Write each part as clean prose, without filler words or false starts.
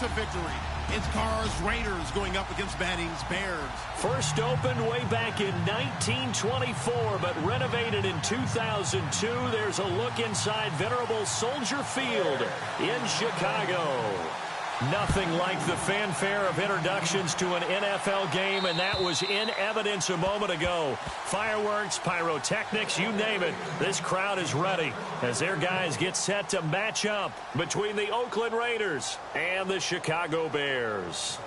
a victory. It's Carr's Raiders going up against Manning's Bears. First opened way back in 1924, but renovated in 2002. There's a look inside venerable Soldier Field in Chicago. Nothing like the fanfare of introductions to an NFL game, and that was in evidence a moment ago. Fireworks, pyrotechnics, you name it. This crowd is ready as their guys get set to match up between the Oakland Raiders and the Chicago Bears.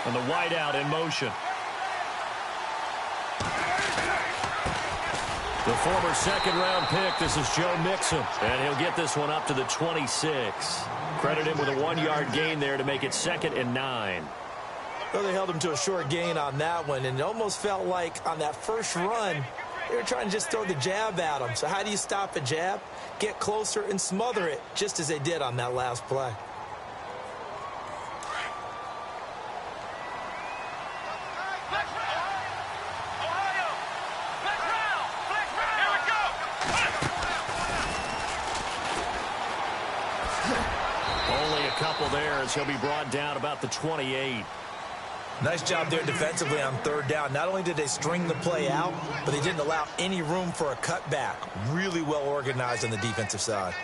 And the wideout in motion. The former second-round pick, this is Joe Mixon. And he'll get this one up to the 26. Credit him with a 1-yard gain there to make it 2nd and 9. Well, they held him to a short gain on that one, and it almost felt like on that first run, they were trying to just throw the jab at him. So how do you stop a jab? Get closer and smother it, just as they did on that last play. He'll be brought down about the 28. Nice job there defensively on 3rd down. Not only did they string the play out, but they didn't allow any room for a cutback. Really well organized on the defensive side.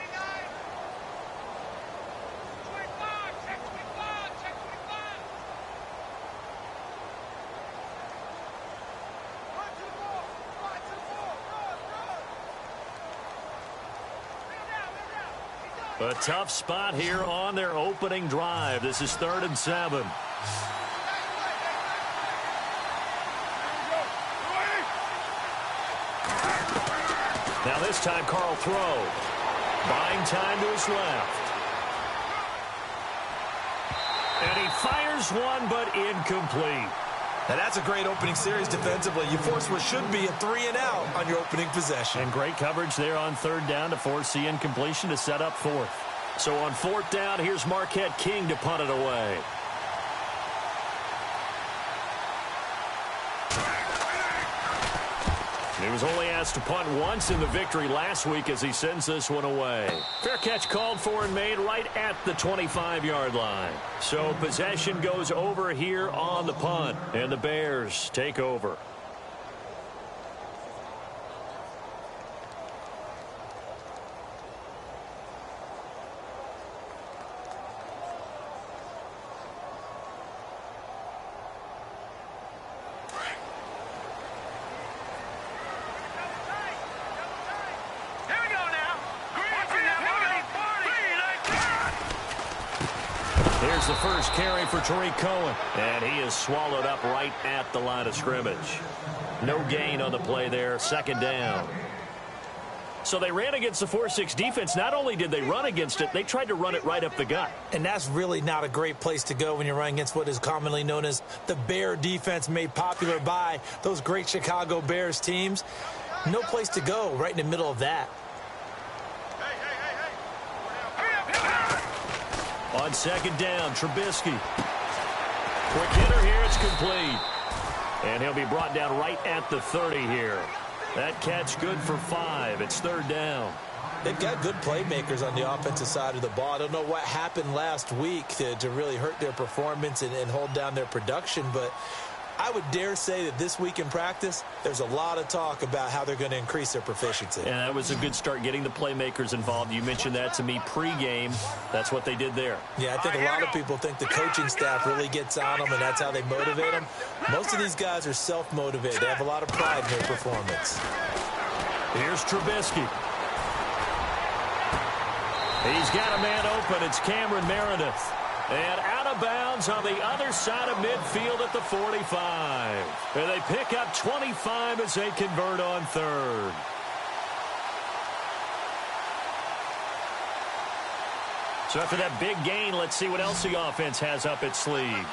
A tough spot here on their opening drive. This is 3rd and 7. Now this time Carl throw. Buying time to his left. And he fires one, but incomplete. Now that's a great opening series defensively. You force what should be a 3-and-out on your opening possession. And great coverage there on 3rd down to force the incompletion to set up 4th. So on 4th down, here's Marquette King to punt it away. He was only asked to punt once in the victory last week as he sends this one away. Fair catch called for and made right at the 25-yard line. So possession goes over here on the punt, and the Bears take over. Here's the first carry for Tariq Cohen, and he is swallowed up right at the line of scrimmage. No gain on the play there, 2nd down. So they ran against the 4-6 defense. Not only did they run against it, they tried to run it right up the gut. And that's really not a great place to go when you're running against what is commonly known as the Bear defense, made popular by those great Chicago Bears teams. No place to go right in the middle of that. On 2nd down, Trubisky. Quick hitter here, it's complete. And he'll be brought down right at the 30 here. That catch good for 5. It's 3rd down. They've got good playmakers on the offensive side of the ball. I don't know what happened last week to really hurt their performance and hold down their production, but I would dare say that this week in practice, there's a lot of talk about how they're going to increase their proficiency. And that was a good start, getting the playmakers involved. You mentioned that to me pregame. That's what they did there. Yeah, I think a lot of people think the coaching staff really gets on them, and that's how they motivate them. Most of these guys are self-motivated. They have a lot of pride in their performance. Here's Trubisky. He's got a man open. It's Cameron Meredith. And out out of bounds on the other side of midfield at the 45. And they pick up 25 as they convert on third. So after that big gain, let's see what else the offense has up its sleeve.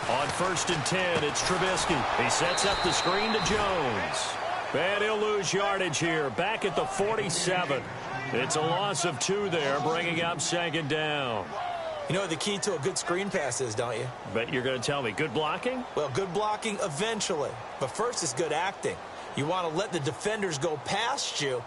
On 1st and 10, it's Trubisky. He sets up the screen to Jones. And he'll lose yardage here, back at the 47. It's a loss of 2 there, bringing up 2nd down. You know what the key to a good screen pass is, don't you? Bet you're going to tell me. Good blocking? Well, good blocking eventually. But first is good acting. You want to let the defenders go past you,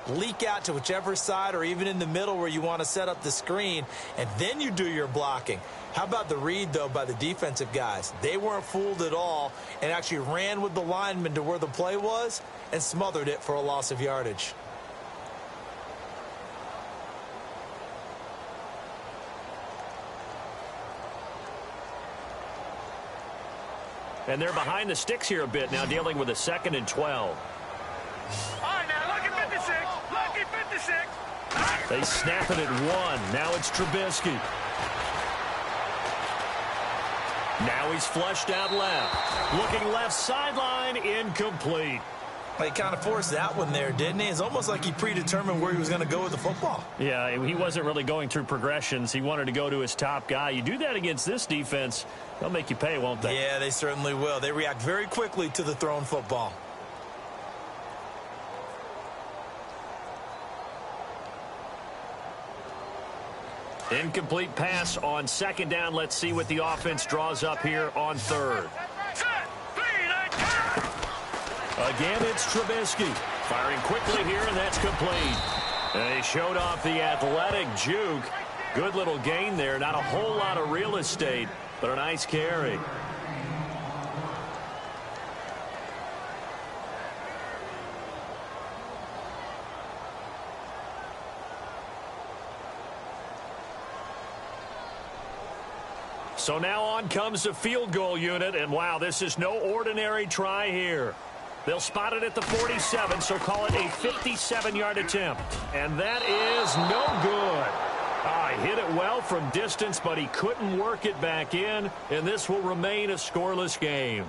leak out to whichever side or even in the middle where you want to set up the screen, and then you do your blocking. How about the read, though, by the defensive guys? They weren't fooled at all and actually ran with the lineman to where the play was and smothered it for a loss of yardage. And they're behind the sticks here a bit now, dealing with a 2nd and 12. All right, now, look at 56. Look at 56. They snap it at 1. Now it's Trubisky. Now he's flushed out left. Looking left sideline, incomplete. He kind of forced that one there, didn't he? It's almost like he predetermined where he was going to go with the football. Yeah, he wasn't really going through progressions. He wanted to go to his top guy. You do that against this defense, they'll make you pay, won't they? Yeah, they certainly will. They react very quickly to the thrown football. Incomplete pass on 2nd down. Let's see what the offense draws up here on 3rd. Again, it's Trubisky. Firing quickly here, and that's complete. And he showed off the athletic juke. Good little gain there. Not a whole lot of real estate, but a nice carry. So now on comes the field goal unit, and wow, this is no ordinary try here. They'll spot it at the 47, so call it a 57-yard attempt. And that is no good. He hit it well from distance, but he couldn't work it back in, and this will remain a scoreless game.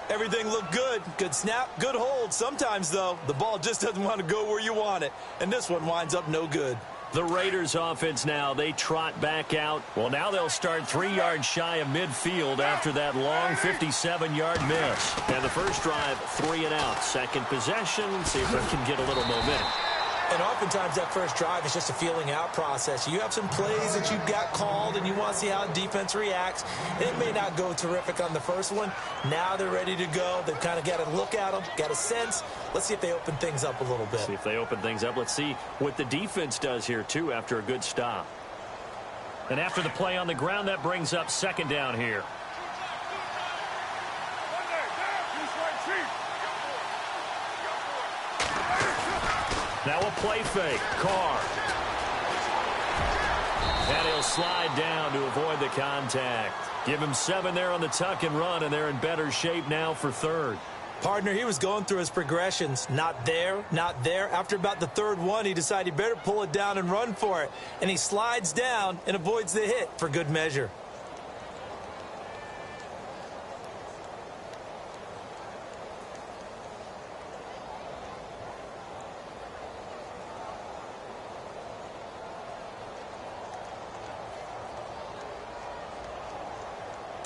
Everything looked good. Good snap, good hold. Sometimes, though, the ball just doesn't want to go where you want it, and this one winds up no good. The Raiders offense now, they trot back out. Well, now they'll start 3 yards shy of midfield after that long 57-yard miss. And the first drive, 3 and out. Second possession, see if they can get a little momentum. And oftentimes that first drive is just a feeling out process. You have some plays that you've got called and you want to see how defense reacts. It may not go terrific on the first one. Now they're ready to go. They've kind of got to look at them, got a sense. Let's see if they open things up a little bit. See if they open things up. Let's see what the defense does here, too, after a good stop. And after the play on the ground, that brings up 2nd down here. Now a play fake. Carr. And he'll slide down to avoid the contact. Give him 7 there on the tuck and run, and they're in better shape now for 3rd. Partner, he was going through his progressions. Not there, not there. After about the 3rd one, he decided he better pull it down and run for it. And he slides down and avoids the hit for good measure.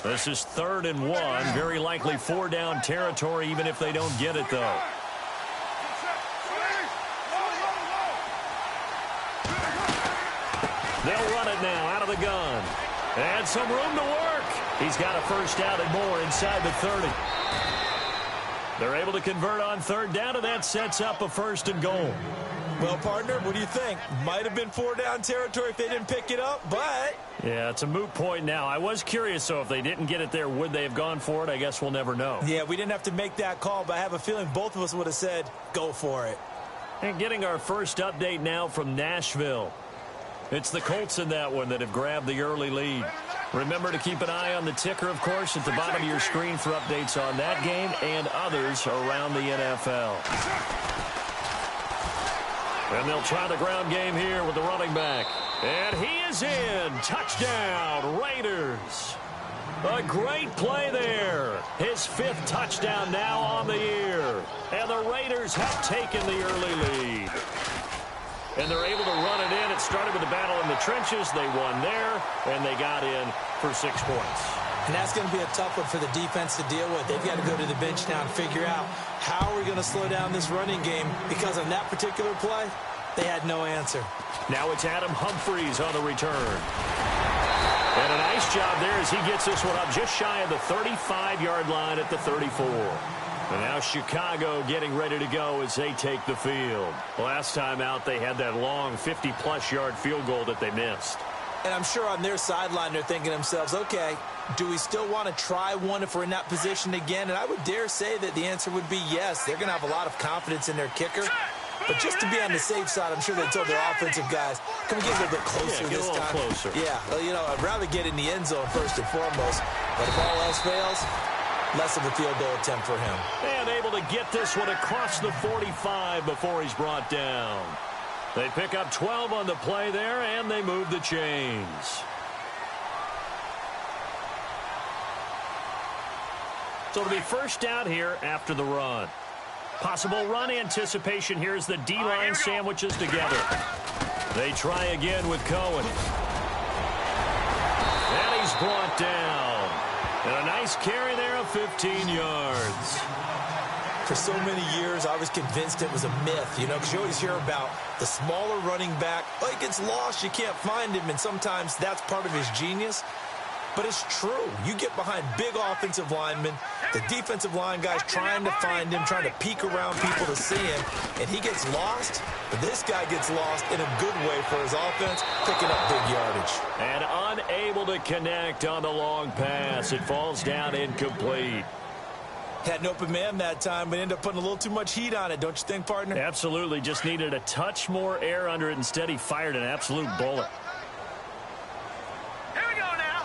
This is 3rd and 1. Very likely 4 down territory, even if they don't get it, though. They'll run it now out of the gun. And some room to work. He's got a first down and more inside the 30. They're able to convert on 3rd down, and that sets up a 1st and goal. Well, partner, what do you think? Might have been 4 down territory if they didn't pick it up, but... Yeah, it's a moot point now. I was curious, so if they didn't get it there, would they have gone for it? I guess we'll never know. Yeah, we didn't have to make that call, but I have a feeling both of us would have said, go for it. And getting our first update now from Nashville. It's the Colts in that one that have grabbed the early lead. Remember to keep an eye on the ticker, of course, at the bottom of your screen for updates on that game and others around the NFL. And they'll try the ground game here with the running back. And he is in. Touchdown, Raiders. A great play there. His 5th touchdown now on the year. And the Raiders have taken the early lead. And they're able to run it in. It started with the battle in the trenches. They won there, and they got in for 6 points. And that's going to be a tough one for the defense to deal with. They've got to go to the bench now and figure out how are we going to slow down this running game, because on that particular play, they had no answer. Now it's Adam Humphries on the return. And a nice job there as he gets this one up just shy of the 35-yard line at the 34. And now Chicago getting ready to go as they take the field. Last time out, they had that long 50-plus yard field goal that they missed. And I'm sure on their sideline they're thinking to themselves, okay, do we still want to try one if we're in that position again? And I would dare say that the answer would be yes. They're going to have a lot of confidence in their kicker. But just to be on the safe side, I'm sure they told their offensive guys, can we get a little bit closer this time? Closer. Yeah, well, you know, I'd rather get in the end zone first and foremost. But if all else fails, less of a field goal attempt for him. And able to get this one across the 45 before he's brought down. They pick up 12 on the play there, and they move the chains. So it'll be first down here after the run. Possible run anticipation here as the D-line sandwiches together. They try again with Cohen. And he's brought down. And a nice carry there of 15 yards. For so many years, I was convinced it was a myth, you know, because you always hear about the smaller running back. Oh, he gets lost, you can't find him, and sometimes that's part of his genius. But it's true. You get behind big offensive linemen, the defensive line guys trying to find him, trying to peek around people to see him, and he gets lost. But this guy gets lost in a good way for his offense, picking up big yardage. And unable to connect on the long pass. It falls down incomplete. Had an open man that time, but ended up putting a little too much heat on it, don't you think, partner? Absolutely. Just needed a touch more air under it. Instead, he fired an absolute bullet. Here we go now.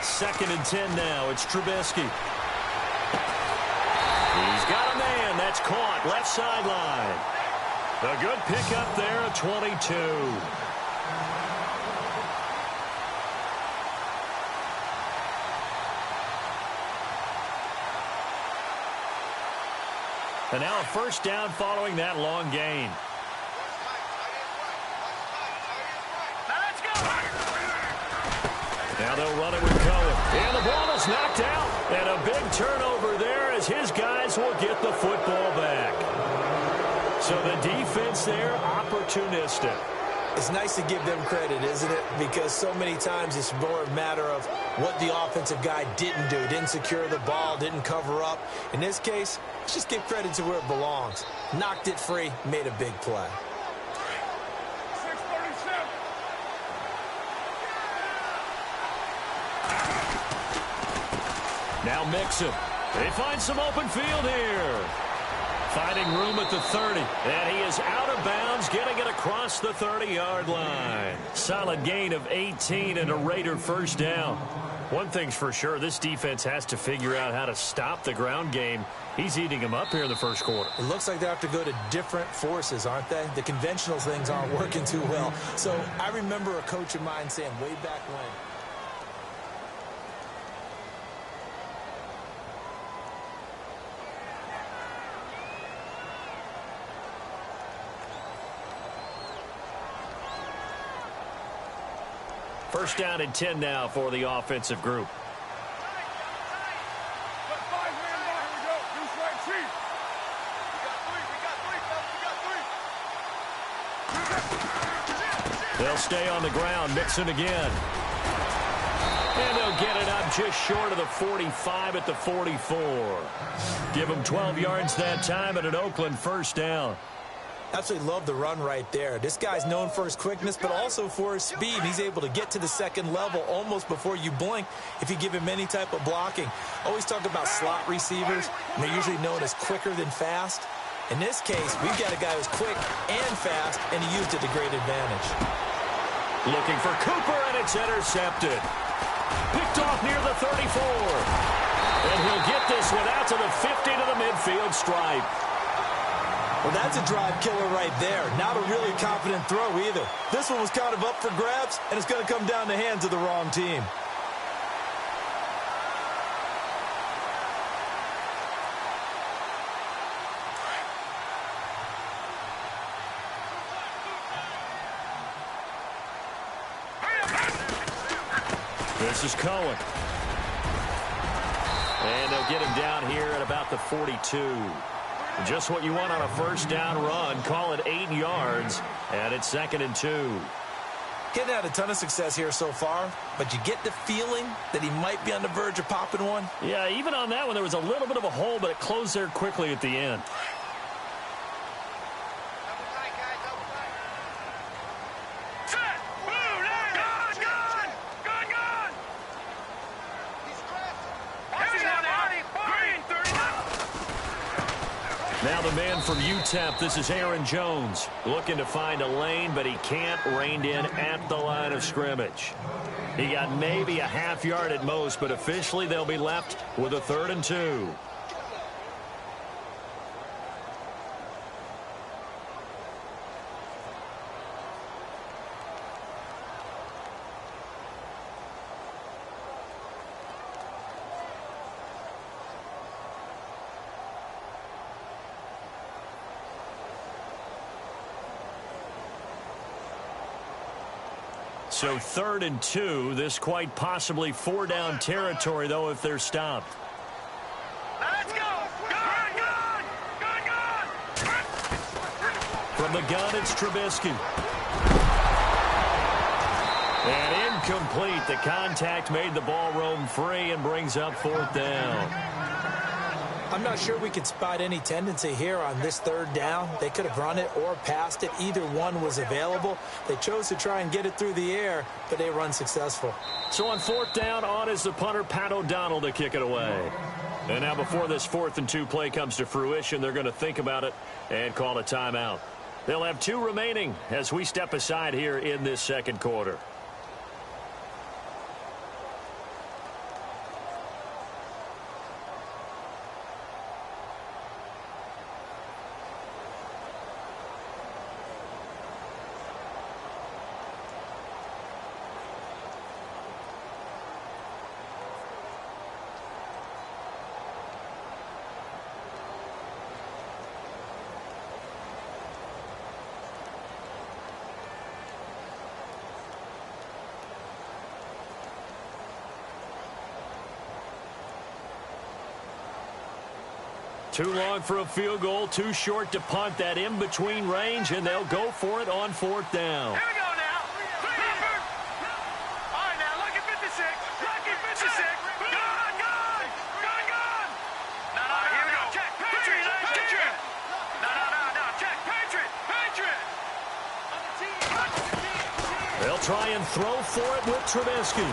2nd and 10 now. It's Trubisky. He's got a man. That's caught. Left sideline. A good pickup there at 22. And now a first down following that long gain. Now they'll run it with Cohen. And the ball is knocked out. And a big turnover there as his guys will get the football back. So the defense there, opportunistic. It's nice to give them credit, isn't it? Because so many times it's more a matter of what the offensive guy didn't do. Didn't secure the ball, didn't cover up. In this case, let's just give credit to where it belongs. Knocked it free, made a big play. Now Mixon. They find some open field here. Finding room at the 30. And he is out of bounds, getting it across the 30-yard line. Solid gain of 18 and a Raider first down. One thing's for sure, this defense has to figure out how to stop the ground game. He's eating them up here in the first quarter. It looks like they have to go to different forces, aren't they? The conventional things aren't working too well. So I remember a coach of mine saying way back when, first down and 10 now for the offensive group. They'll stay on the ground. Mixon again. And they'll get it up just short of the 45 at the 44. Give them 12 yards that time at an Oakland first down. absolutely love the run right there. This guy's known for his quickness, but also for his speed. He's able to get to the second level almost before you blink if you give him any type of blocking. Always talk about slot receivers, and they're usually known as quicker than fast. In this case, we've got a guy who's quick and fast, and he used it to great advantage. Looking for Cooper, and it's intercepted. Picked off near the 34. And he'll get this one out to the 50 to the midfield stripe. Well, that's a drive killer right there. Not a really confident throw either. This one was kind of up for grabs, and it's going to come down the hands of the wrong team. This is Cohen. And they'll get him down here at about the 42. Just what you want on a first down run. Call it 8 yards, and it's 2nd and 2. Getting had a ton of success here so far, but you get the feeling that he might be on the verge of popping one. Yeah, even on that one, there was a little bit of a hole, but it closed there quickly at the end. Now the man from UTEP, this is Aaron Jones, looking to find a lane, but he can't, reined in at the line of scrimmage. He got maybe a half yard at most, but officially they'll be left with a 3rd and 2. So 3rd and 2, this quite possibly 4-down territory, though, if they're stopped. Let's go! Gun! From the gun, it's Trubisky. And incomplete. The contact made the ball roam free and brings up 4th down. I'm not sure we could spot any tendency here on this 3rd down. They could have run it or passed it. Either one was available. They chose to try and get it through the air, but they were unsuccessful. So on 4th down, on is the punter, Pat O'Donnell, to kick it away. And now before this 4th and 2 play comes to fruition, they're going to think about it and call a timeout. They'll have 2 remaining as we step aside here in this 2nd quarter. Too long for a field goal, too short to punt. That in-between range, and they'll go for it on 4th down. Here we go now. All right, now, lucky 56. Lucky 56. Gun! No, here we go. Check. Patriot. No. Check. Patriot. They'll try and throw for it with Trubisky.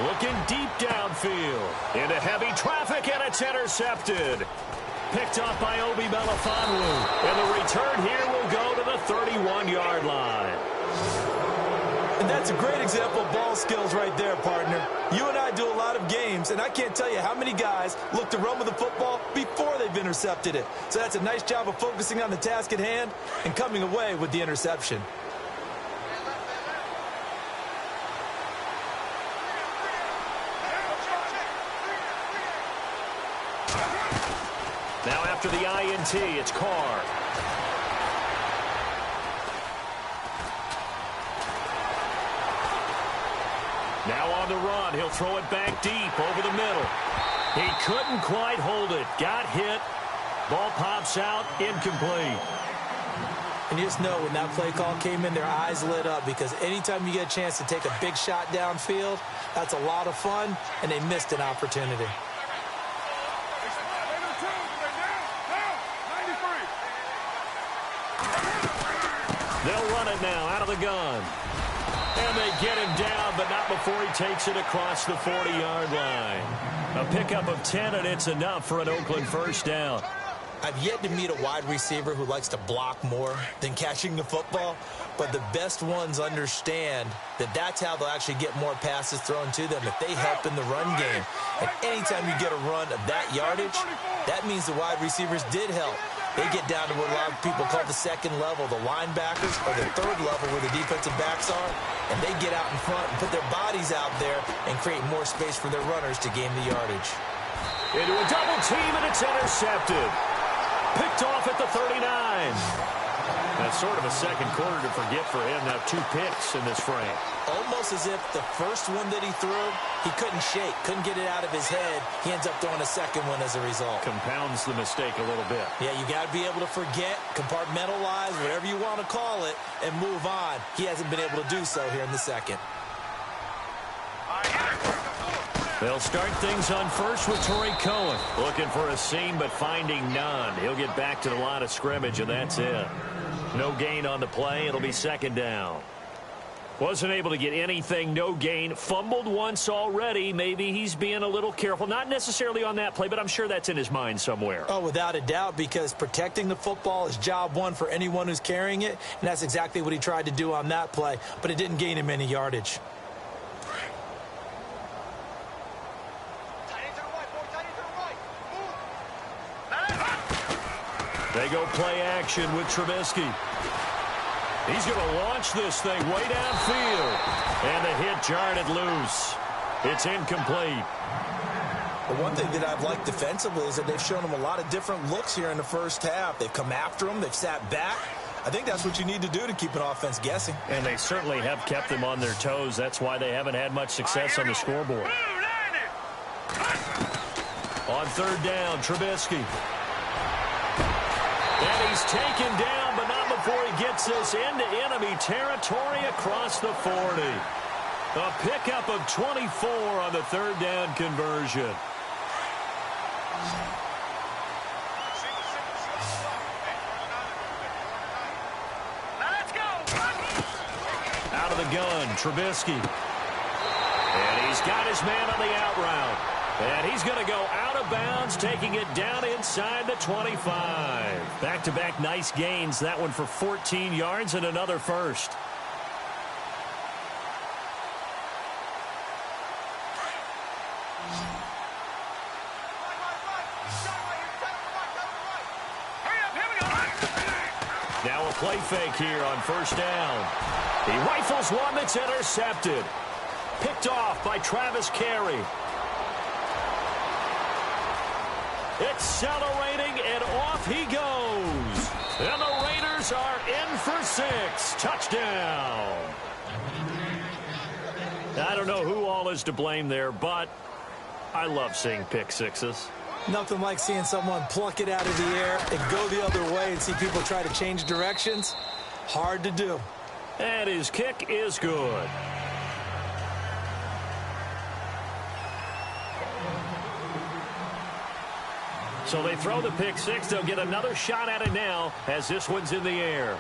Looking deep downfield. Into heavy traffic, and it's intercepted. Picked up by Obi Melifonwu. And the return here will go to the 31-yard line. And that's a great example of ball skills right there, partner. You and I do a lot of games, and I can't tell you how many guys look to run with the football before they've intercepted it. So that's a nice job of focusing on the task at hand and coming away with the interception. Now after the INT, it's Carr. Now on the run, he'll throw it back deep over the middle. He couldn't quite hold it. Got hit. Ball pops out, incomplete. And you just know when that play call came in, their eyes lit up, because anytime you get a chance to take a big shot downfield, that's a lot of fun, and they missed an opportunity. They'll run it now out of the gun. And they get him down, but not before he takes it across the 40-yard line. A pickup of 10, and it's enough for an Oakland first down. I've yet to meet a wide receiver who likes to block more than catching the football, but the best ones understand that that's how they'll actually get more passes thrown to them if they help in the run game. And anytime you get a run of that yardage, that means the wide receivers did help. They get down to what a lot of people call the second level, the linebackers, or the third level where the defensive backs are, and they get out in front and put their bodies out there and create more space for their runners to gain the yardage. Into a double team, and it's intercepted. Picked off at the 39. That's sort of a second quarter to forget for him. Now 2 picks in this frame. Almost as if the first one that he threw, he couldn't shake, couldn't get it out of his head. He ends up throwing a second one as a result. Compounds the mistake a little bit. Yeah, you got to be able to forget, compartmentalize, whatever you want to call it, and move on. He hasn't been able to do so here in the second. They'll start things on first with Torrey Cohen. Looking for a seam, but finding none. He'll get back to the line of scrimmage, and that's it. No gain on the play. It'll be second down. Wasn't able to get anything, no gain. Fumbled once already. Maybe he's being a little careful. Not necessarily on that play, but I'm sure that's in his mind somewhere. Oh, without a doubt, because protecting the football is job one for anyone who's carrying it, and that's exactly what he tried to do on that play, but it didn't gain him any yardage. They go play action with Trubisky. He's going to launch this thing way downfield. And the hit jarred it loose. It's incomplete. The one thing that I've liked defensively is that they've shown him a lot of different looks here in the first half. They've come after him. They've sat back. I think that's what you need to do to keep an offense guessing. And they certainly have kept them on their toes. That's why they haven't had much success on the scoreboard. On third down, Trubisky. And he's taken down, but not before he gets this into enemy territory across the 40. A pickup of 24 on the third down conversion. Let's go. Out of the gun, Trubisky. And he's got his man on the out route. And he's going to go out of bounds, taking it down inside the 25. Back-to-back nice gains. That one for 14 yards and another first. Now a play fake here on first down. He rifles one that's intercepted. Picked off by Travis Carey. Accelerating, and off he goes. And the Raiders are in for 6. Touchdown. I don't know who all is to blame there, but I love seeing pick sixes. Nothing like seeing someone pluck it out of the air and go the other way and see people try to change directions. Hard to do. And his kick is good. So they throw the pick six. They'll get another shot at it now as this one's in the air.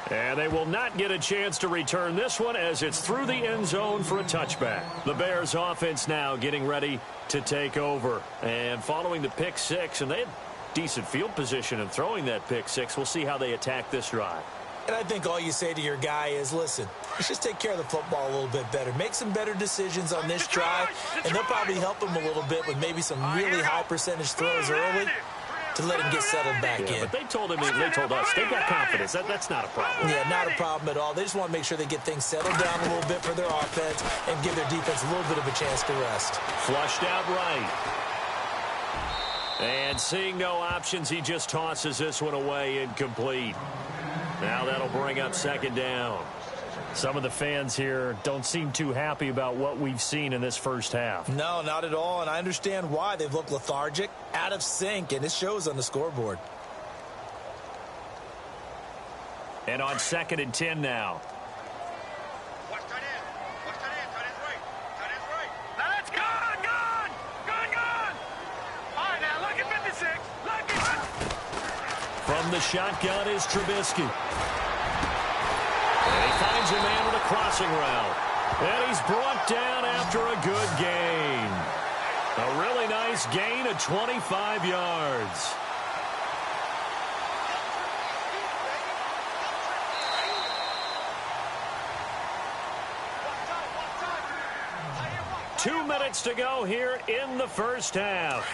And they will not get a chance to return this one as it's through the end zone for a touchback. The Bears offense now getting ready to take over. And following the pick six, and they had decent field position in throwing that pick six. We'll see how they attack this drive. And I think all you say to your guy is, listen, let's just take care of the football a little bit better. Make some better decisions on this drive, and they'll probably help him a little bit with maybe some really high percentage throws early to let him get settled back in. But they told us they've got confidence. That's not a problem. Yeah, not a problem at all. They just want to make sure they get things settled down a little bit for their offense and give their defense a little bit of a chance to rest. Flushed out right. And seeing no options, he just tosses this one away, incomplete. Now that'll bring up second down. Some of the fans here don't seem too happy about what we've seen in this first half. No, not at all, and I understand why. They've looked lethargic, out of sync, and it shows on the scoreboard. And on 2nd and 10 now. Watch tight end. Watch tight end. Tight end's right. Tight end's right. Let's go. Gone. All right, now look at 56. Look at. From the shotgun is Trubisky. And he finds a man with a crossing route. And he's brought down after a good gain. A really nice gain of 25 yards. Two minutes to go here in the first half.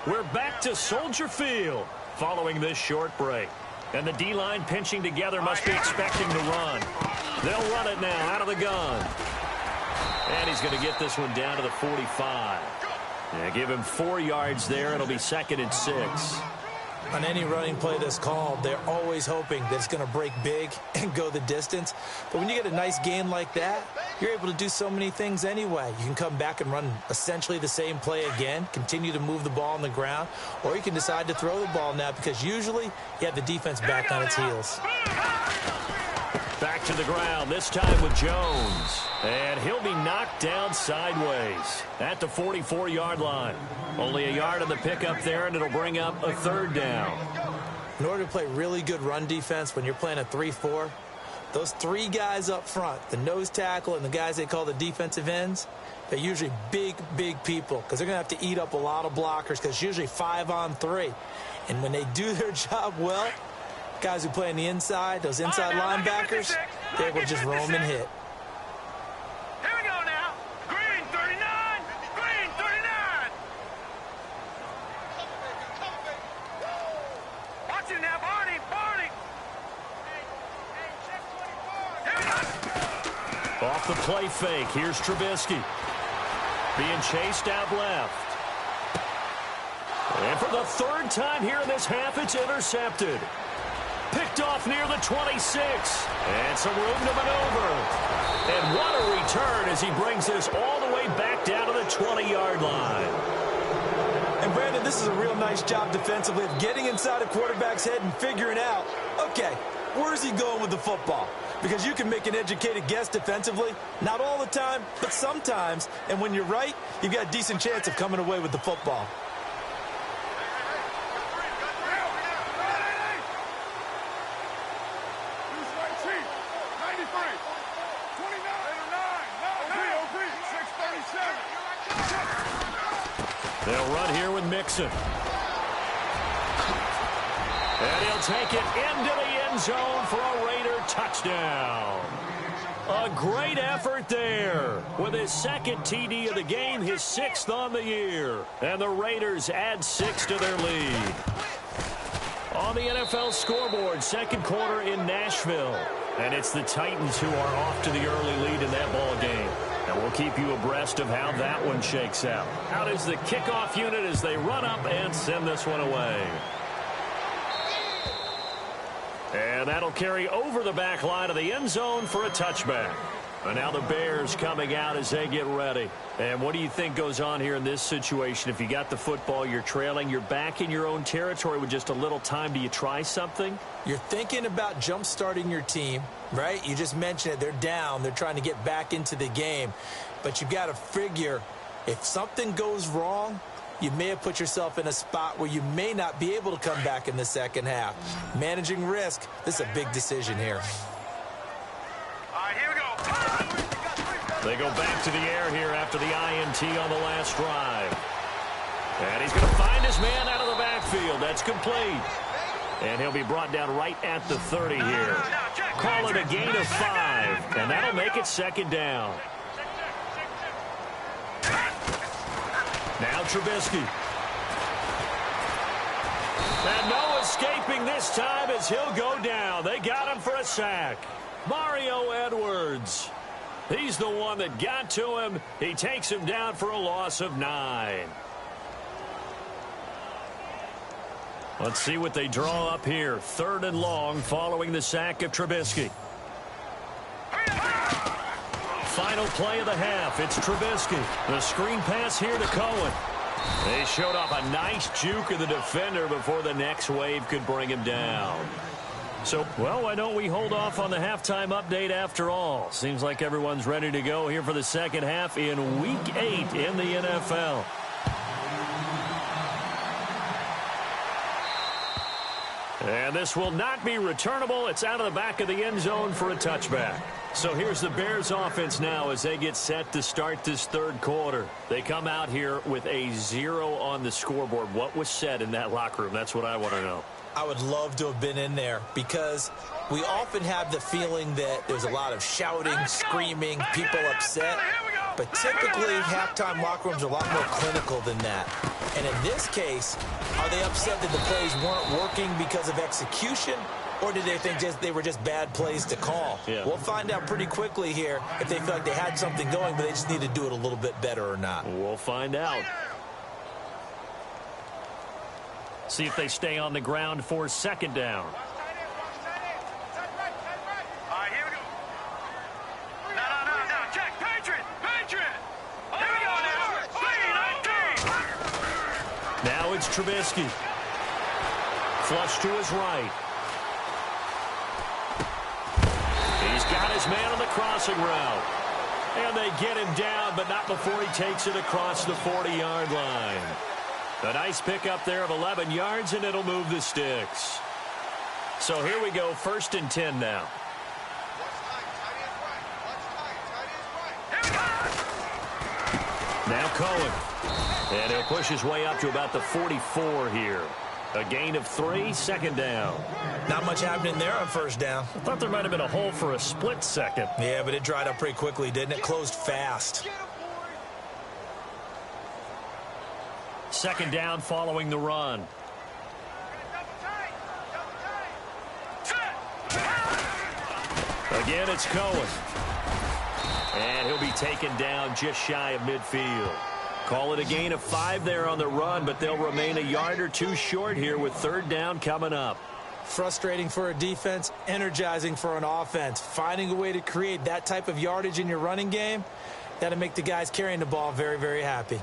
We're back to Soldier Field following this short break. And the D-line pinching together must be expecting to run. They'll run it now out of the gun. And he's going to get this one down to the 45. Yeah, give him 4 yards there. It'll be 2nd and 6. On any running play that's called, they're always hoping that it's going to break big and go the distance. But when you get a nice gain like that, you're able to do so many things anyway. You can come back and run essentially the same play again, continue to move the ball on the ground, or you can decide to throw the ball now because usually you have the defense back on its heels. Back to the ground, this time with Jones. And he'll be knocked down sideways at the 44-yard line. Only a yard on the pickup there, and it'll bring up a 3rd down. In order to play really good run defense when you're playing a 3-4, those 3 guys up front, the nose tackle and the guys they call the defensive ends, they're usually big, big people because they're going to have to eat up a lot of blockers because it's usually 5 on 3. And when they do their job well, guys who play on the inside, those inside linebackers, they're able to just roam and hit. Here we go now. Green 39. Green 39. Watch it now, Barney. Barney. Here we go. Off the play fake, here's Trubisky. Being chased out left. And for the 3rd time here in this half, it's intercepted. Picked off near the 26. And some room to maneuver. And what a return as he brings this all the way back down to the 20-yard line. And Brandon, this is a real nice job defensively of getting inside a quarterback's head and figuring out, okay, where's he going with the football? Because you can make an educated guess defensively, not all the time, but sometimes. And when you're right, you've got a decent chance of coming away with the football. They'll run here with Mixon. And he'll take it into the end zone for a Raider touchdown. A great effort there. With his 2nd TD of the game, his 6th on the year. And the Raiders add 6 to their lead. On the NFL scoreboard, 2nd quarter in Nashville. And it's the Titans who are off to the early lead in that ball game. And we'll keep you abreast of how that one shakes out. Out is the kickoff unit as they run up and send this one away. And that'll carry over the back line of the end zone for a touchback. And now the Bears coming out as they get ready. And what do you think goes on here in this situation? If you got the football, you're trailing, you're back in your own territory with just a little time. Do you try something? You're thinking about jump-starting your team, right? You just mentioned it. They're down. They're trying to get back into the game. But you've got to figure if something goes wrong, you may have put yourself in a spot where you may not be able to come back in the 2nd half. Managing risk, this is a big decision here. All right, here we go. They go back to the air here after the INT on the last drive. And he's going to find his man out of the backfield. That's complete. And he'll be brought down right at the 30 here. Call it a gain of 5. And that'll make it 2nd down. Now Trubisky. And no escaping this time as he'll go down. They got him for a sack. Mario Edwards. He's the one that got to him. He takes him down for a loss of 9. Let's see what they draw up here. 3rd and long following the sack of Trubisky. Final play of the half. It's Trubisky. The screen pass here to Cohen. They showed off a nice juke of the defender before the next wave could bring him down. So, well, why don't we hold off on the halftime update after all? Seems like everyone's ready to go here for the 2nd half in Week 8 in the NFL. And this will not be returnable. It's out of the back of the end zone for a touchback. So here's the Bears offense now as they get set to start this 3rd quarter. They come out here with a 0 on the scoreboard. What was said in that locker room? That's what I want to know. I would love to have been in there because we often have the feeling that there's a lot of shouting, screaming, people upset. But typically, halftime locker rooms are a lot more clinical than that. And in this case, are they upset that the plays weren't working because of execution? Or did they think they were just bad plays to call? Yeah. We'll find out pretty quickly here if they feel like they had something going, but they just need to do it a little bit better or not. We'll find out. See if they stay on the ground for second down. All right, here we go. No. Check. Patriot. Here we go now. Now it's Trubisky. Flush to his right. He's got his man on the crossing route. And they get him down, but not before he takes it across the 40-yard line. A nice pickup there of 11 yards, and it'll move the sticks. So here we go, 1st and 10 now. Now Cohen. And he'll push his way up to about the 44 here. A gain of 3, second down. Not much happening there on first down. I thought there might have been a hole for a split second. Yeah, but it dried up pretty quickly, didn't it? Closed fast. Second down following the run. Again, it's Cohen. And he'll be taken down just shy of midfield. Call it a gain of 5 there on the run, but they'll remain a yard or 2 short here with third down coming up. Frustrating for a defense, energizing for an offense. Finding a way to create that type of yardage in your running game, that'll make the guys carrying the ball very, very happy.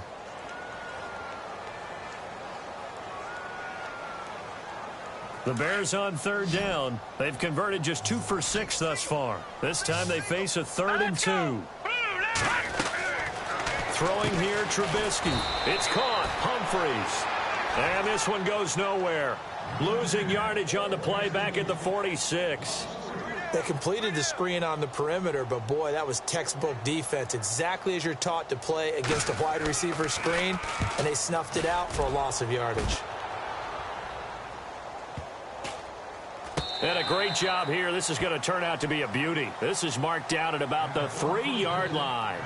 The Bears on third down. They've converted just 2 for 6 thus far. This time they face a 3rd and 2. Throwing here, Trubisky. It's caught. Humphries. And this one goes nowhere. Losing yardage on the play back at the 46. They completed the screen on the perimeter, but boy, that was textbook defense. Exactly as you're taught to play against a wide receiver screen, and they snuffed it out for a loss of yardage. And a great job here. This is going to turn out to be a beauty. This is marked down at about the 3-yard line.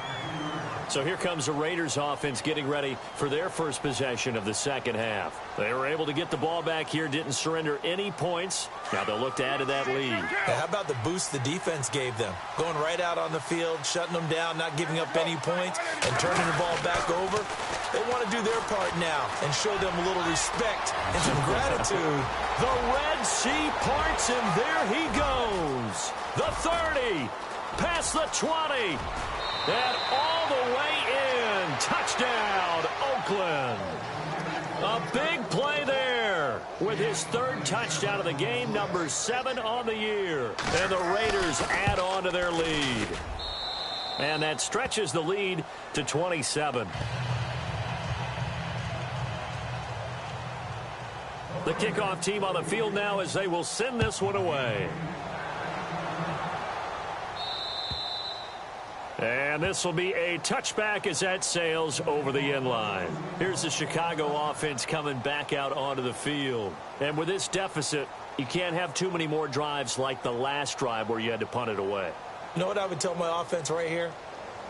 So here comes the Raiders offense getting ready for their first possession of the second half. They were able to get the ball back here, didn't surrender any points. Now they'll look to add to that lead. Hey, how about the boost the defense gave them? Going right out on the field, shutting them down, not giving up any points, and turning the ball back over. They want to do their part now and show them a little respect and some gratitude. The Red Sea parts, and there he goes. The 30, past the 20. And all the way in. Touchdown, Oakland. A big play there with his 3rd touchdown of the game, number 7 on the year. And the Raiders add on to their lead. And that stretches the lead to 27. The kickoff team on the field now as they will send this one away. And this will be a touchback as that sails over the end line. Here's the Chicago offense coming back out onto the field. And with this deficit, you can't have too many more drives like the last drive where you had to punt it away. You know what I would tell my offense right here?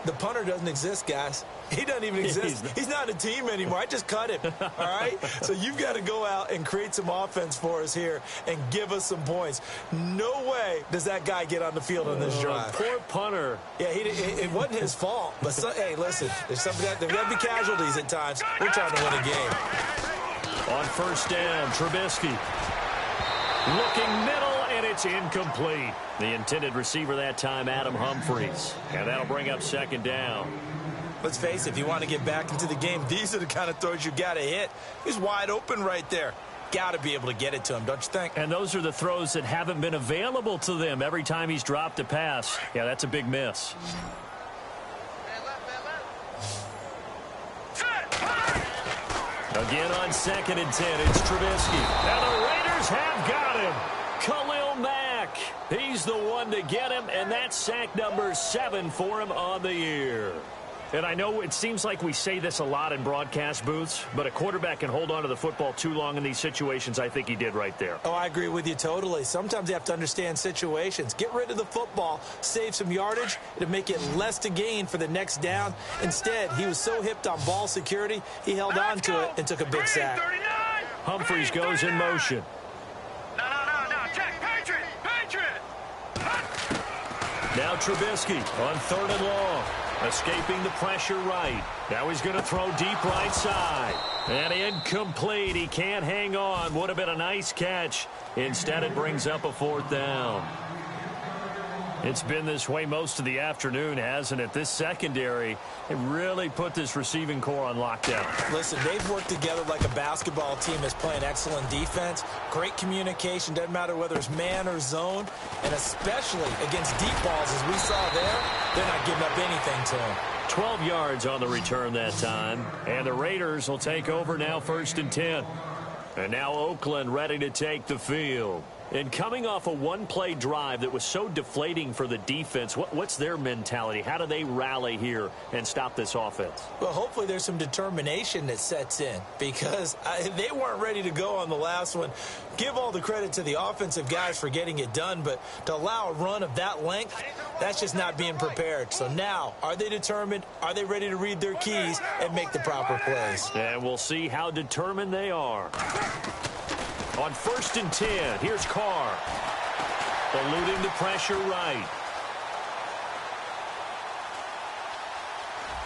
The punter doesn't exist, guys. He doesn't even exist. He's not a team anymore. I just cut him, all right? So you've got to go out and create some offense for us here and give us some points. No way does that guy get on the field on this drive. Poor punter. Yeah, it wasn't his fault. But, hey, listen, there's got to be casualties at times. We're trying to win a game. On first down, Trubisky. Looking middle, and it's incomplete. The intended receiver that time, Adam Humphries. And that'll bring up second down. Let's face it, if you want to get back into the game, these are the kind of throws you got to hit. He's wide open right there. Got to be able to get it to him, don't you think? And those are the throws that haven't been available to them every time he's dropped a pass. Yeah, that's a big miss. Again on 2nd and 10, it's Trubisky. And the Raiders have got him. Khalil Mack. He's the one to get him, and that's sack number 7 for him on the year. And I know it seems like we say this a lot in broadcast booths, but a quarterback can hold on to the football too long in these situations. I think he did right there. Oh, I agree with you totally. Sometimes you have to understand situations. Get rid of the football, save some yardage, to make it less to gain for the next down. Instead, he was so hipped on ball security, he held on to it and took a big sack. Humphreys goes in motion. No. Check. Patriot. Now Trubisky on 3rd and long. Escaping the pressure right. Now he's going to throw deep right side. And incomplete. He can't hang on. Would have been a nice catch. Instead, it brings up a 4th down. It's been this way most of the afternoon, hasn't it? This secondary, it really put this receiving core on lockdown. Listen, they've worked together like a basketball team is playing excellent defense. Great communication, doesn't matter whether it's man or zone. And especially against deep balls, as we saw there, they're not giving up anything to them. 12 yards on the return that time. And the Raiders will take over now 1st and 10. And now Oakland ready to take the field. And coming off a one-play drive that was so deflating for the defense, what's their mentality? How do they rally here and stop this offense? Well, hopefully there's some determination that sets in because they weren't ready to go on the last one. Give all the credit to the offensive guys for getting it done, but to allow a run of that length, that's just not being prepared. So now, are they determined? Are they ready to read their keys and make the proper plays? And we'll see how determined they are. On 1st and 10, here's Carr. Eluding the pressure right.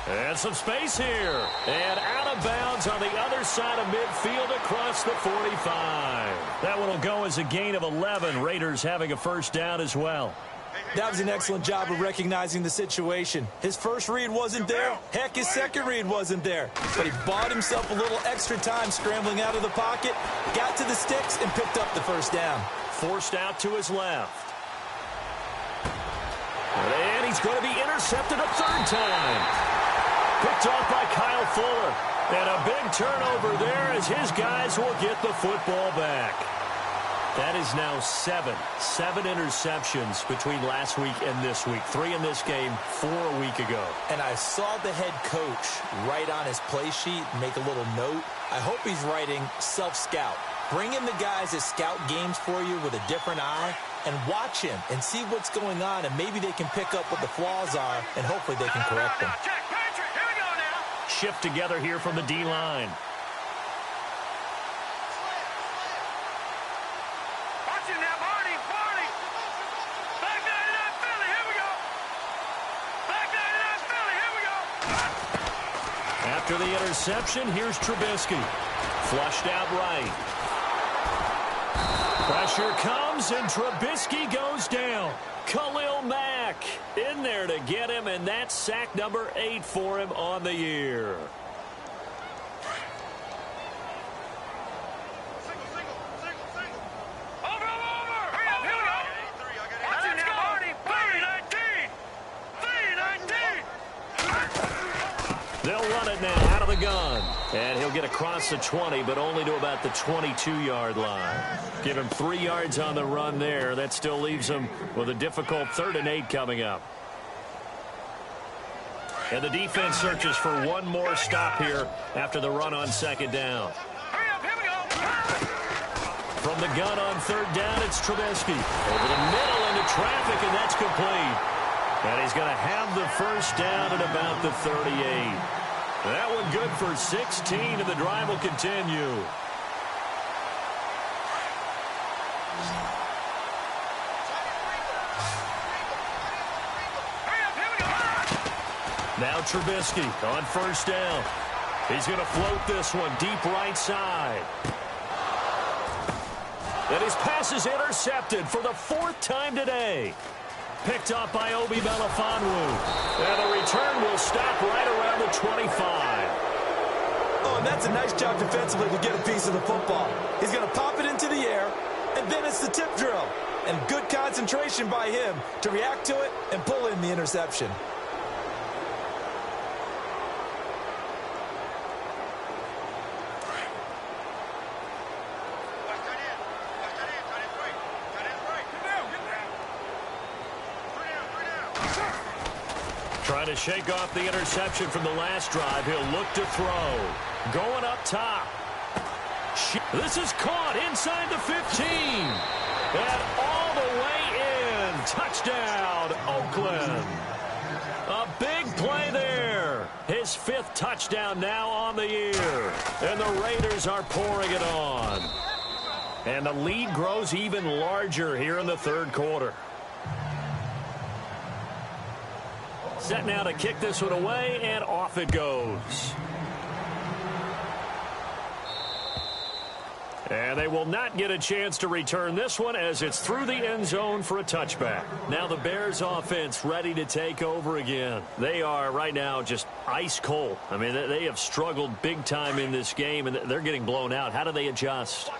And some space here. And out of bounds on the other side of midfield across the 45. That one will go as a gain of 11. Raiders having a 1st down as well. That was an excellent job of recognizing the situation. His first read wasn't there. Heck, his second read wasn't there. But he bought himself a little extra time scrambling out of the pocket, got to the sticks, and picked up the 1st down. Forced out to his left. And he's going to be intercepted a 3rd time. Picked off by Kyle Fuller. And a big turnover there as his guys will get the football back. That is now 7 interceptions between last week and this week. 3 in this game, 4 a week ago. And I saw the head coach write on his play sheet, make a little note. I hope he's writing self-scout. Bring in the guys that scout games for you with a different eye and watch him and see what's going on, and maybe they can pick up what the flaws are, and hopefully they can correct them. Check, Patriot. Here we go now. Shift together here from the D-line. After the interception, here's Trubisky. Flushed out right. Pressure comes, and Trubisky goes down. Khalil Mack in there to get him, and that's sack number 8 for him on the year. They'll run it now out of the gun. And he'll get across the 20, but only to about the 22-yard line. Give him 3 yards on the run there. That still leaves him with a difficult 3rd and 8 coming up. And the defense searches for one more stop here after the run on 2nd down. From the gun on 3rd down, it's Trubisky. Over the middle into traffic, and that's complete. And he's going to have the 1st down at about the 38. That one good for 16, and the drive will continue. Now Trubisky on 1st down. He's going to float this one deep right side. And his pass is intercepted for the 4th time today. Picked up by Obi Melifonwu. And the return will stop right around the 25. Oh, and that's a nice job defensively to get a piece of the football. He's going to pop it into the air, and then it's the tip drill. And good concentration by him to react to it and pull in the interception. Trying to shake off the interception from the last drive. He'll look to throw. Going up top. This is caught inside the 15. And all the way in. Touchdown, Oakland. A big play there. His 5th touchdown now on the year. And the Raiders are pouring it on. And the lead grows even larger here in the 3rd quarter. Set now to kick this one away, and off it goes. And they will not get a chance to return this one as it's through the end zone for a touchback. Now the Bears offense ready to take over again. They are right now just ice cold. I mean, they have struggled big time in this game, and they're getting blown out. How do they adjust?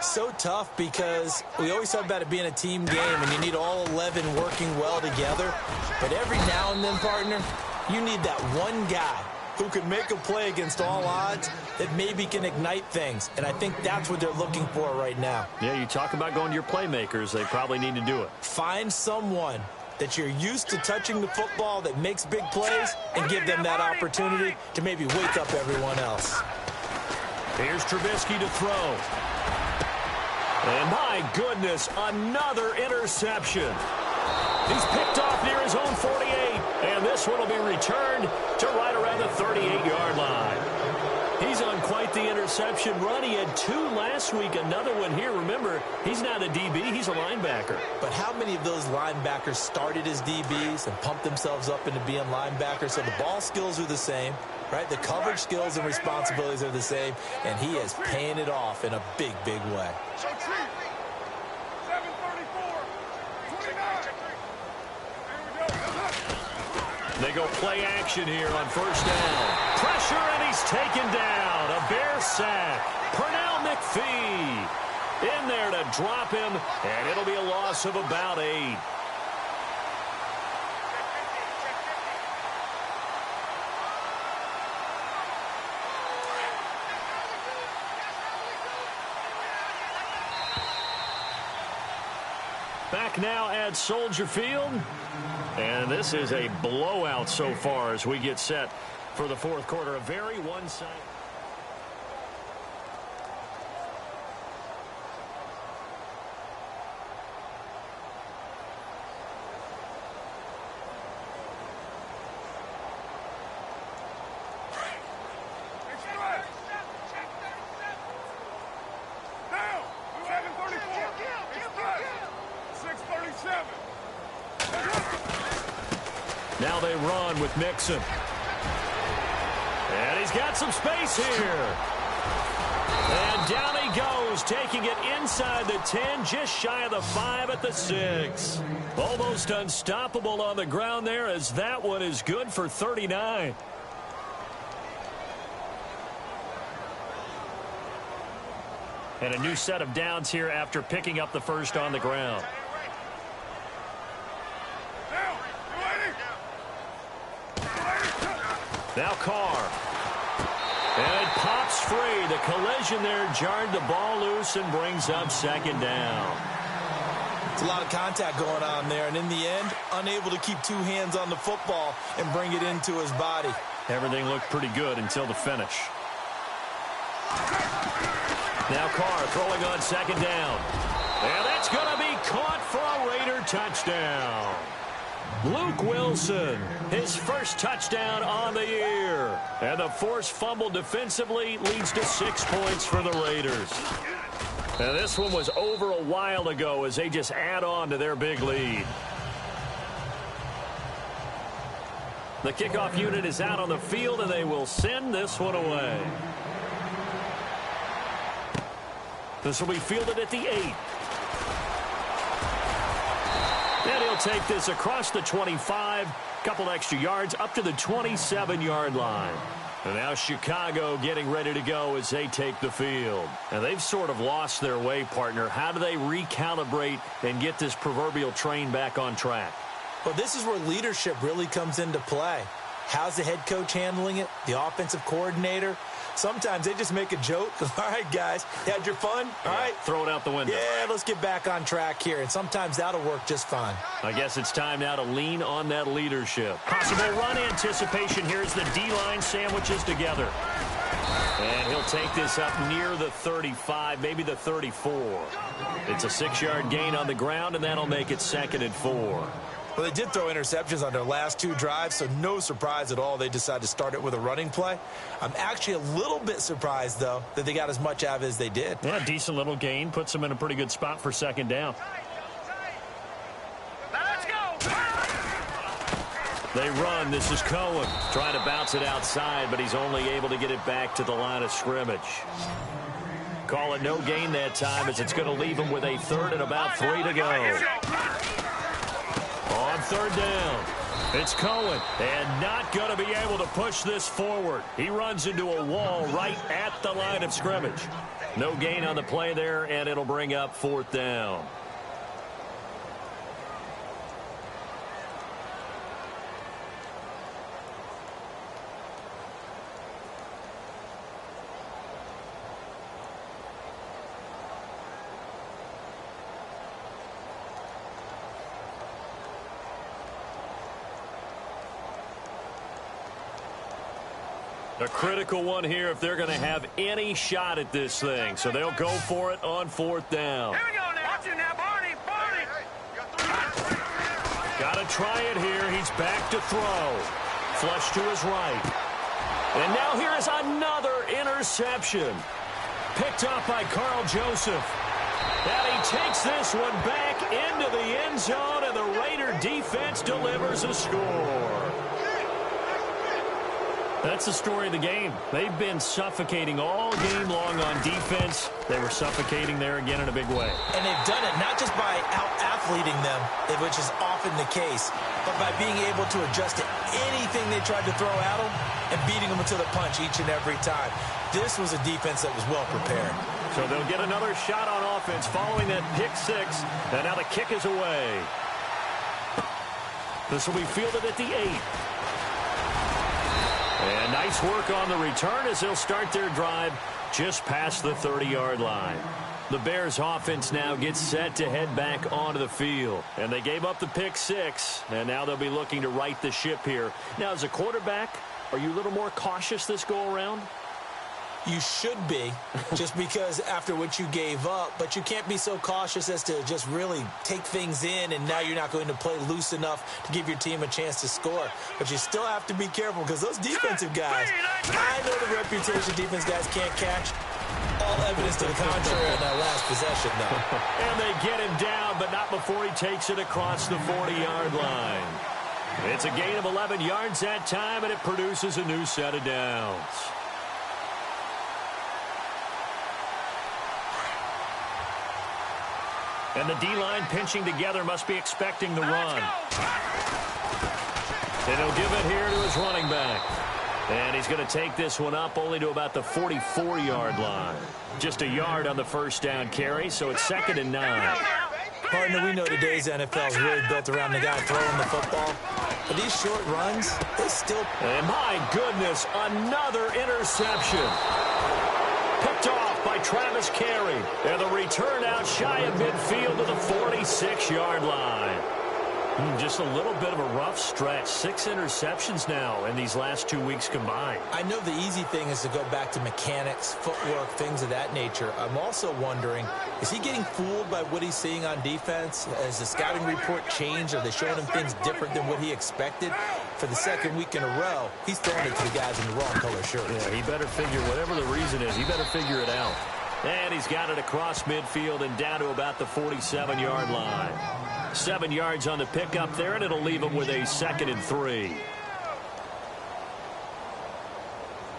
So tough because we always talk about it being a team game and you need all 11 working well together. But every now and then, partner, you need that one guy who can make a play against all odds that maybe can ignite things. And I think that's what they're looking for right now. Yeah, you talk about going to your playmakers. They probably need to do it. Find someone that you're used to touching the football that makes big plays and give them that opportunity to maybe wake up everyone else. Here's Trubisky to throw. And my goodness, another interception. He's picked off near his own 48, and this one will be returned to right around the 38-yard line. He's on quite the interception run. He had 2 last week, another one here. Remember, he's not a DB, he's a linebacker. But how many of those linebackers started as DBs and pumped themselves up into being linebackers? So the ball skills are the same, right? The coverage skills and responsibilities are the same, and he is paying it off in a big, big way. They go play action here on 1st down. Pressure, and he's taken down. A Bear sack. Pernell McPhee in there to drop him, and it'll be a loss of about 8. Back now at Soldier Field. And this is a blowout so far as we get set for the 4th quarter. A very one-sided. Now they run with Mixon. And he's got some space here. And down he goes, taking it inside the 10, just shy of the 5 at the 6. Almost unstoppable on the ground there, as that one is good for 39. And a new set of downs here after picking up the first on the ground. Now Carr. And it pops free. The collision there jarred the ball loose and brings up 2nd down. It's a lot of contact going on there, and in the end, unable to keep 2 hands on the football and bring it into his body. Everything looked pretty good until the finish. Now Carr throwing on 2nd down. And that's going to be caught for a Raider touchdown. Luke Wilson, his first touchdown on the year. And the forced fumble defensively leads to 6 points for the Raiders. And this one was over a while ago as they just add on to their big lead. The kickoff unit is out on the field, and they will send this one away. This will be fielded at the 8. And he'll take this across the 25, couple extra yards up to the 27-yard line. And now Chicago getting ready to go as they take the field. And they've sort of lost their way, partner. How do they recalibrate and get this proverbial train back on track? Well, this is where leadership really comes into play. How's the head coach handling it? The offensive coordinator? Sometimes they just make a joke. All right, guys, you had your fun? All right. Throw it out the window. Yeah, let's get back on track here, and sometimes that'll work just fine. I guess it's time now to lean on that leadership. Possible run anticipation here as the D-line sandwiches together. And he'll take this up near the 35, maybe the 34. It's a 6-yard gain on the ground, and that'll make it 2nd and 4. Well, they did throw interceptions on their last 2 drives, so no surprise at all they decided to start it with a running play. I'm actually a little bit surprised, though, that they got as much out of it as they did. Yeah, decent little gain. Puts them in a pretty good spot for 2nd down. Let's go! They run. This is Cohen trying to bounce it outside, but he's only able to get it back to the line of scrimmage. Call it no gain that time, as it's going to leave him with a 3rd and about 3 to go. On 3rd down, it's Cohen, and not going to be able to push this forward. He runs into a wall right at the line of scrimmage. No gain on the play there, and it'll bring up 4th down. A critical one here if they're going to have any shot at this thing. So they'll go for it on 4th down. Here we go now. Watch it now, Barney. Barney. Got to try it here. He's back to throw. Flush to his right. And now here is another interception. Picked up by Carl Joseph. And he takes this one back into the end zone, and the Raider defense delivers a score. That's the story of the game. They've been suffocating all game long on defense. They were suffocating there again in a big way. And they've done it not just by out-athleting them, which is often the case, but by being able to adjust to anything they tried to throw at them and beating them to the punch each and every time. This was a defense that was well prepared. So they'll get another shot on offense following that pick 6. And now the kick is away. This will be fielded at the 8. And nice work on the return as they'll start their drive just past the 30-yard line. The Bears offense now gets set to head back onto the field. And they gave up the pick 6, and now they'll be looking to right the ship here. Now, as a quarterback, are you a little more cautious this go-around? You should be, just because after what you gave up, but you can't be so cautious as to just really take things in, and now you're not going to play loose enough to give your team a chance to score. But you still have to be careful, because those defensive guys, I know the reputation defense guys can't catch. All evidence to the contrary on that last possession, though. And they get him down, but not before he takes it across the 40-yard line. It's a gain of 11 yards that time, and it produces a new set of downs. And the D-line pinching together must be expecting the run. And he'll give it here to his running back. And he's going to take this one up only to about the 44-yard line. Just a yard on the first down carry, so it's 2nd and 9. Partner, we know today's NFL is really built around the guy throwing the football. But these short runs, they still... And my goodness, another interception. Picked off by Travis Carey. And the return out shy of midfield to the 46-yard line. Just a little bit of a rough stretch. 6 interceptions now in these last 2 weeks combined. I know the easy thing is to go back to mechanics, footwork, things of that nature. I'm also wondering, is he getting fooled by what he's seeing on defense? Has the scouting report changed? Are they showing him things different than what he expected? For the 2nd week in a row, he's throwing it to the guys in the wrong color shirts. Yeah, he better figure, whatever the reason is, he better figure it out. And he's got it across midfield and down to about the 47-yard line. 7 yards on the pickup there, and it'll leave him with a 2nd and 3.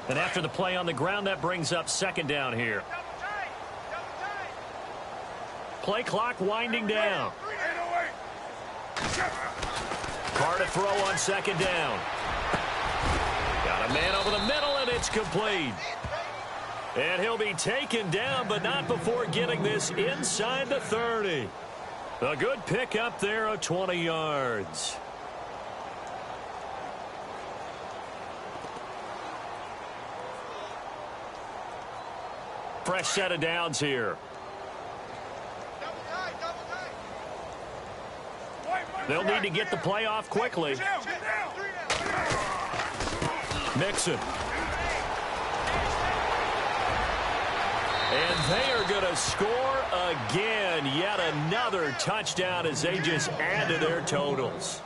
And after the play on the ground, that brings up 2nd down here. Play clock winding down. Carr to throw on 2nd down. Got a man over the middle, and it's complete. And he'll be taken down, but not before getting this inside the 30. A good pick up there of 20 yards. Fresh set of downs here. They'll need to get the play off quickly. Mixon. And they are going to score again. Yet another touchdown as they just add to their totals.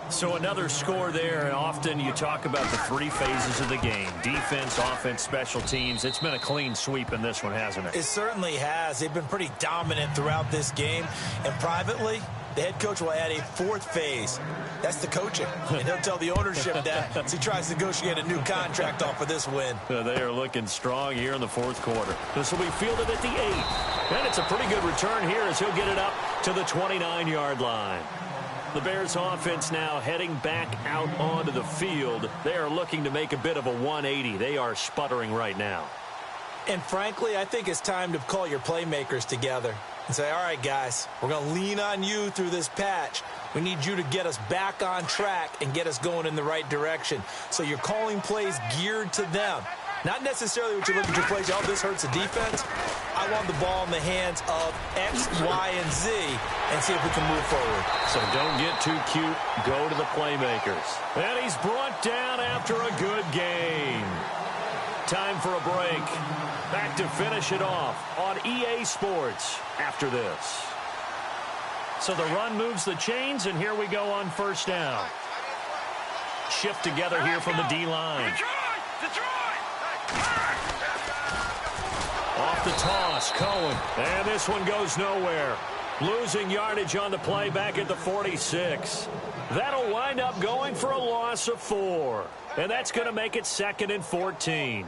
So another score there, and often you talk about the three phases of the game. Defense, offense, special teams. It's been a clean sweep in this one, hasn't it? It certainly has. They've been pretty dominant throughout this game. And privately, the head coach will add a fourth phase. That's the coaching. And he'll tell the ownership that as he tries to negotiate a new contract off of this win. They are looking strong here in the fourth quarter. This will be fielded at the 8. And it's a pretty good return here as he'll get it up to the 29-yard line. The Bears offense now heading back out onto the field. They are looking to make a bit of a 180. They are sputtering right now. And frankly, I think it's time to call your playmakers together and say, all right, guys, we're going to lean on you through this patch. We need you to get us back on track and get us going in the right direction. So you're calling plays geared to them. Not necessarily what you look at your plays, oh, this hurts the defense. I want the ball in the hands of X, Y, and Z and see if we can move forward. So don't get too cute. Go to the playmakers. And he's brought down after a good game. Time for a break. Back to finish it off on EA Sports after this. So the run moves the chains, and here we go on first down. Shift together here from the D-line. Off the toss, Cohen. And this one goes nowhere. Losing yardage on the play back at the 46. That'll wind up going for a loss of 4. And that's going to make it 2nd and 14.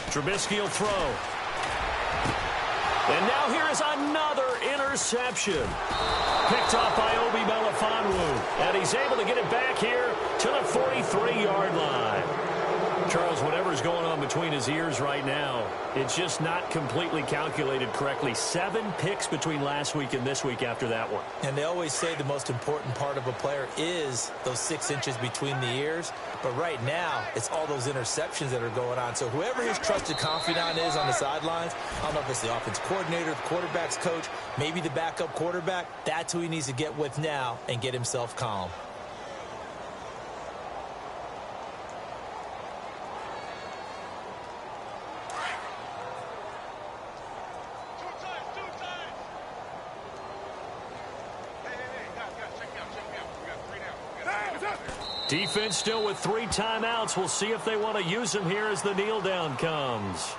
Trubisky will throw. And now here is another interception. Picked off by Obi Melifonwu. And he's able to get it back here to the 43-yard line. Charles, whatever's going on between his ears right now, it's just not completely calculated correctly. 7 picks between last week and this week after that one. And they always say the most important part of a player is those 6 inches between the ears. But right now, it's all those interceptions that are going on. So whoever his trusted confidant is on the sidelines, I don't know if it's the offense coordinator, the quarterback's coach, maybe the backup quarterback, that's who he needs to get with now and get himself calm. Defense still with 3 timeouts. We'll see if they want to use them here as the kneel down comes.